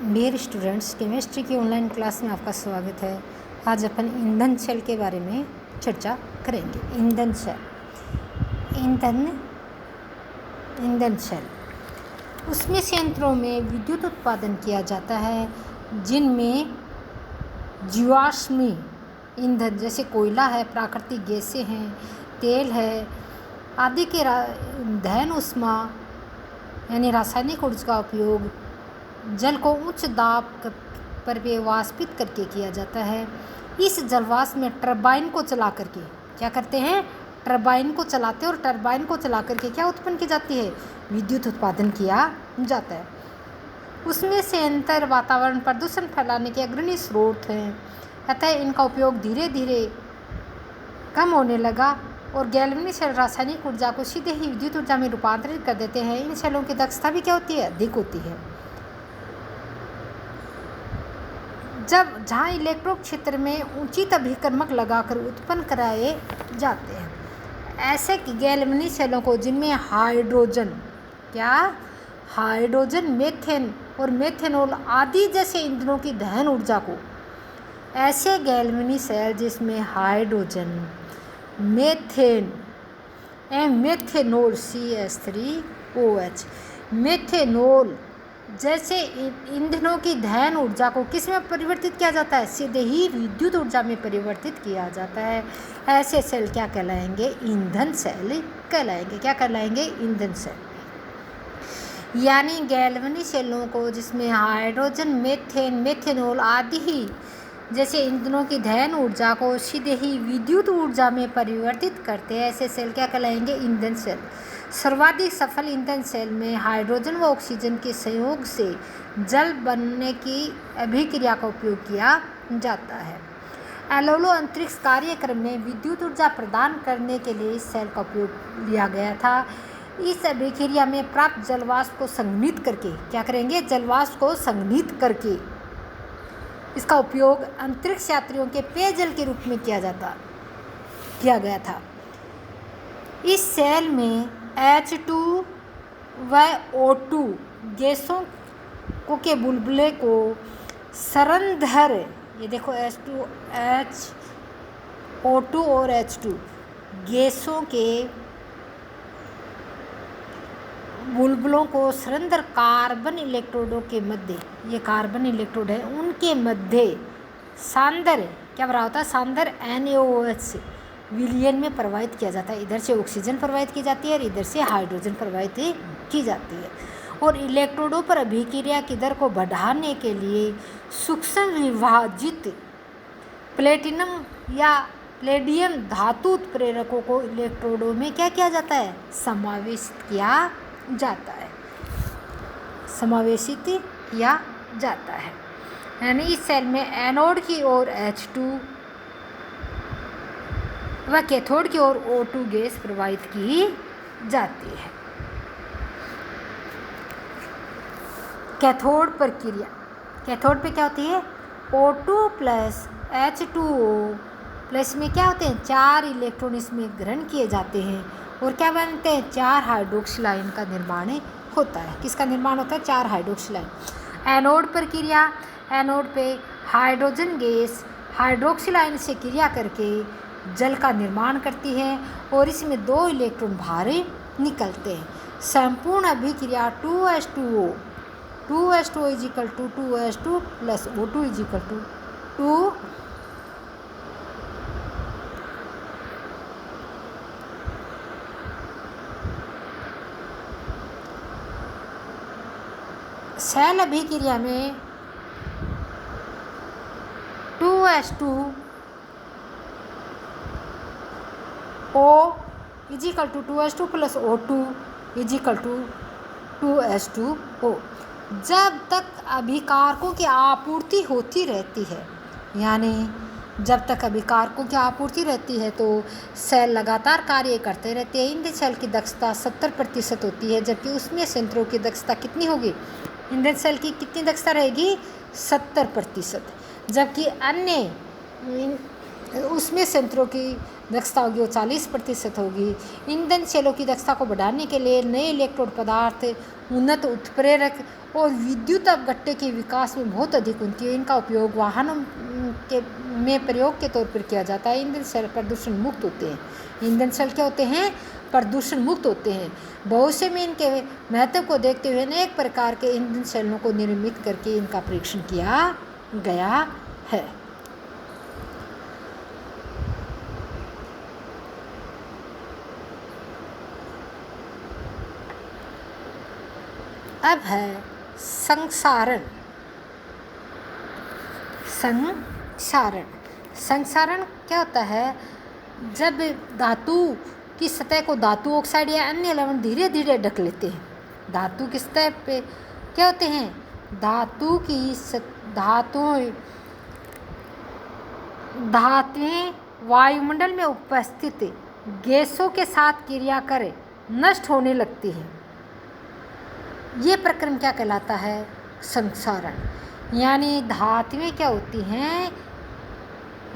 Dear students, chemistry की online class में आपका स्वागत है। आज अपन ईंधन सेल के बारे में चर्चा करेंगे। ईंधन सेल, ईंधन सेल उसमें संयंत्रों में विद्युत उत्पादन किया जाता है जिनमें जीवाश्मी ईंधन जैसे कोयला है, प्राकृतिक गैसें हैं, तेल है आदि के दहन उष्मा यानी रासायनिक ऊर्जा का उपयोग जल को उच्च दाब पर वाष्पित करके किया जाता है। इस जलवाष्प में टरबाइन को चला करके क्या करते हैं, टरबाइन को चलाते हैं और टरबाइन को चला करके क्या उत्पन्न की जाती है, विद्युत उत्पादन किया जाता है। उसमें से अंतर वातावरण प्रदूषण फैलाने के अग्रणी स्रोत हैं, अतः इनका उपयोग धीरे धीरे कम होने लगा और गैल्वेनिक सेल रासायनिक ऊर्जा को सीधे ही विद्युत ऊर्जा में रूपांतरित कर देते हैं। इन सेलों की दक्षता भी क्या होती है, अधिक होती है। जहाँ इलेक्ट्रोड क्षेत्र में उचित अभिकर्मक लगाकर उत्पन्न कराए जाते हैं, ऐसे गैल्वेनिक सेलों को जिनमें हाइड्रोजन मीथेन और मेथेनॉल आदि जैसे ईंधनों की दहन ऊर्जा को, ऐसे गैल्वेनिक सेल जिसमें hydrogen methane methanol CH3OH methanol जैसे ईंधनों की दहन ऊर्जा को किस में परिवर्तित किया जाता है, सीधे ही विद्युत ऊर्जा में परिवर्तित किया जाता है। ऐसे सेल क्या कहलाएंगे, ईंधन सेल कहलाएंगे। क्या कहलाएंगे, ईंधन सेल। यानी गैल्वेनिक सेलों को जिसमें हाइड्रोजन मेथेन मेथेनॉल आदि ही जैसे ईंधनों की दहन ऊर्जा को सीधे ही विद्युत ऊर्जा में परिवर्तित करते हैं, ऐसे सेल क्या कहलाएंगे, ईंधन सेल। सर्वाधिक सफल ईंधन सेल में हाइड्रोजन व ऑक्सीजन के संयोग से जल बनने की अभिक्रिया का उपयोग किया जाता है। एपोलो अंतरिक्ष कार्यक्रम में विद्युत ऊर्जा प्रदान करने के लिए इस सेल का उपयोग लिया गया था। इस अभिक्रिया में प्राप्त जलवाष्प को संघनित करके क्या करेंगे, जलवाष्प को संघनित करके इसका उपयोग अंतरिक्ष यात्रियों के पेयजल के रूप में किया गया था। इस सेल में H2 व O2 गैसों के बुलबुले को सरंध्र, ये देखो O2 और H2 गैसों के बुलबुलों को सरंध्र कार्बन इलेक्ट्रोडों के मध्य, ये कार्बन इलेक्ट्रोड है उनके मध्य सांद्र क्या भरा होता है, सांद्र NaOH विलयन में प्रवाहित किया जाता है। इधर से ऑक्सीजन प्रवाहित की जाती है और इधर से हाइड्रोजन प्रवाहित की जाती है। और इलेक्ट्रोडों पर अभिक्रिया की दर को बढ़ाने के लिए सूक्ष्म विभाजित प्लेटिनम या प्लेडियम धातु उत्प्रेरकों को इलेक्ट्रोडों में क्या किया जाता है, समावेशित किया जाता है। यानी इस सेल में एनोड की ओर H2 व कैथोड की ओर O2 गैस प्रवाहित की जाती है। कैथोड प्रक्रिया, कैथोड पे क्या होती है, O2 प्लस H2O प्लस में क्या होते हैं, 4 इलेक्ट्रॉन इसमें ग्रहण किए जाते हैं और क्या बनते हैं, 4 हाइड्रोक्सिलाइन का निर्माण होता है। किसका निर्माण होता है, 4 हाइड्रोक्सिलाइन। एनोड प्रक्रिया, एनोड पे हाइड्रोजन गैस हाइड्रोक्सिलाइन से क्रिया करके जल का निर्माण करती है और इसमें 2 इलेक्ट्रॉन बाहर निकलते हैं। संपूर्ण अभिक्रिया 2H2O is equal to 2H2 plus O2 is equal to 2 cell अभिक्रिया में 2H2O is equal to 2H2 plus O2 is equal to 2H2O। जब तक अभिकारकों की आपूर्ति होती रहती है, यानी जब तक अभिकारकों की आपूर्ति रहती है तो सेल लगातार कार्य करते रहते हैं। ईंधन सेल की दक्षता 70% होती है, जबकि उसमें संयंत्रों की दक्षता कितनी होगी, ईंधन सेल की कितनी दक्षता रहेगी, 70%। जबकि अन्य उसमें संयंत्रों की दक्षता होगी वो 40% होगी। ईंधन सेलों की दक्षता को बढ़ाने के लिए नए इलेक्ट्रोड पदार्थ, उन्नत उत्प्रेरक और विद्युत अपघट्टे के विकास में बहुत अधिक होती है। इनका उपयोग वाहनों के में प्रयोग के तौर पर किया जाता है। ईंधन सेल प्रदूषण मुक्त होते हैं। ईंधन सेल क्या होते हैं? प्रदूषण मुक्त होते हैं। भविष्य में इनके महत्व को देखते हुए अनेक प्रकार के ईंधन सेलों को निर्मित करके इनका परीक्षण किया गया है। अब है संक्षारण। संक्षारण क्या होता है? जब धातु की सतह को धातु ऑक्साइड या अन्य लवण धीरे धीरे ढक लेते हैं। धातु की सतह पे क्या होते हैं? धातुएं वायुमंडल में उपस्थित गैसों के साथ क्रिया कर नष्ट होने लगती हैं। ये प्रक्रम क्या कहलाता है? संक्षारण। यानी धातुएं क्या होती हैं?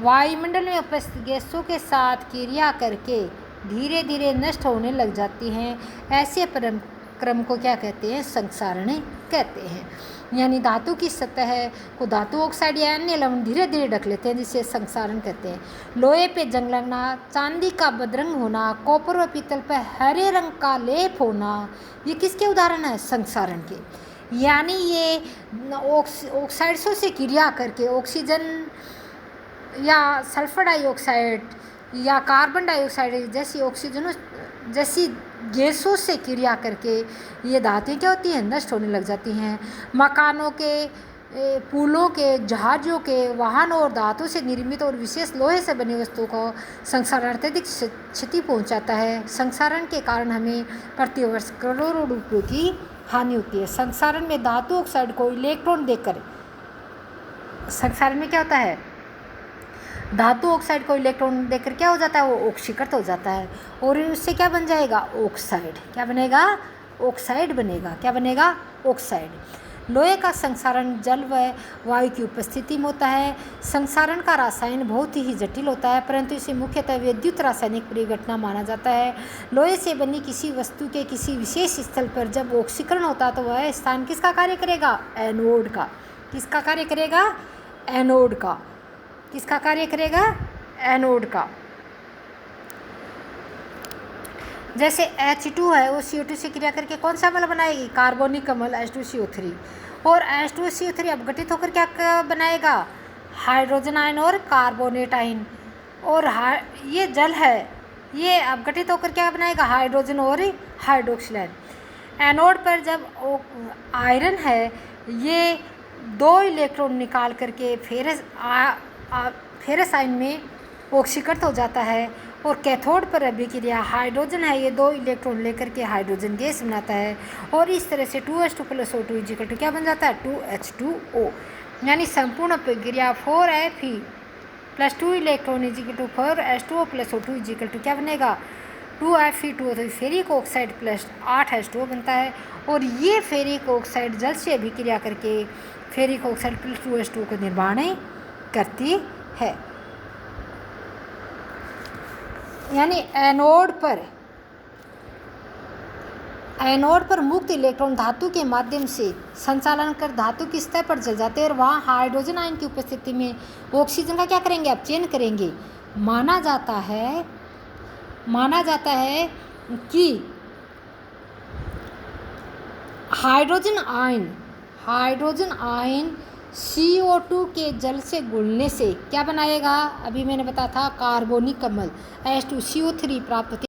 वायुमंडल में उपस्थित गैसों के साथ क्रिया करके धीरे धीरे नष्ट होने लग जाती हैं। ऐसे क्रम को क्या कहते हैं? संक्षारण कहते हैं। यानी धातु की सतह को धातु ऑक्साइड या अन्य लवण धीरे धीरे ढक लेते हैं, जिसे संक्षारण कहते हैं। लोहे पे जंग लगना, चांदी का बदरंग होना, कॉपर व पीतल पर हरे रंग का लेप होना, ये किसके उदाहरण है? संक्षारण के। यानी ये ऑक्साइड्सों से क्रिया करके ऑक्सीजन या सल्फर डाइऑक्साइड या कार्बन डाइऑक्साइड जैसी गैसों से क्रिया करके ये धातुएं क्या होती हैं? नष्ट होने लग जाती हैं। मकानों के, पुलों के, जहाज़ों के, वाहनों और धातु से निर्मित और विशेष लोहे से बनी वस्तुओं को संक्षारण अत्यधिक क्षति पहुंचाता है। संक्षारण के कारण हमें प्रतिवर्ष करोड़ों रुपयों की हानि होती है। संक्षारण में धातु ऑक्साइड को इलेक्ट्रॉन देकर, संक्षारण में क्या होता है? धातु ऑक्साइड को इलेक्ट्रॉन देकर क्या हो जाता है? वो ऑक्सीकृत हो जाता है और उससे क्या बन जाएगा? ऑक्साइड। क्या बनेगा? ऑक्साइड बनेगा। क्या बनेगा? ऑक्साइड। लोहे का संक्षारण जल व वायु की उपस्थिति में होता है। संक्षारण का रसायन बहुत ही जटिल होता है, परंतु इसे मुख्यतः विद्युत रासायनिक परिघटना माना जाता है। लोहे से बनी किसी वस्तु के किसी विशेष स्थल पर जब ऑक्सीकरण होता है तो वह स्थान किसका कार्य करेगा? एनोड का। किसका कार्य करेगा? एनोड का। किसका कार्य करेगा? एनोड का। जैसे H2 है, वो CO2 से क्रिया करके कौन सा अम्ल बनाएगी? कार्बोनिक अम्ल H2CO3। और H2CO3 अपघटित होकर क्या बनाएगा? हाइड्रोजन आयन और कार्बोनेट आयन। और ये जल है, ये अपघटित होकर क्या बनाएगा? हाइड्रोजन और हाइड्रोक्सिल आयन। एनोड पर जब आयरन है, ये 2 इलेक्ट्रॉन निकाल करके फेरस आयन में ऑक्सीकृत हो जाता है। और कैथोड पर अभिक्रिया हाइड्रोजन है, ये 2 इलेक्ट्रॉन लेकर के हाइड्रोजन गैस बनाता है और इस तरह से 2H2 + O2 = क्या बन जाता है? 2H2O। यानी संपूर्ण प्रक्रिया 4Fe + 2 इलेक्ट्रॉन = 4H2O + O2 = क्या बनेगा? 2Fe2O। फेरिक ऑक्साइड + 8H2O बनता है और ये फेरिक ऑक्साइड जल से अभिक्रिया करके फेरिक ऑक्साइड + 2H2O का निर्माण करती है। यानी एनोड पर मुक्त इलेक्ट्रॉन धातु के माध्यम से संचालन कर धातु की सतह पर जल जाते हैं और वहाँ हाइड्रोजन आयन की उपस्थिति में ऑक्सीजन का क्या करेंगे? अपचयन करेंगे। माना जाता है कि हाइड्रोजन आयन CO2 के जल से घुलने से क्या बनाएगा? अभी मैंने बताया था कार्बोनिक अम्ल H2CO3 प्राप्त होती है।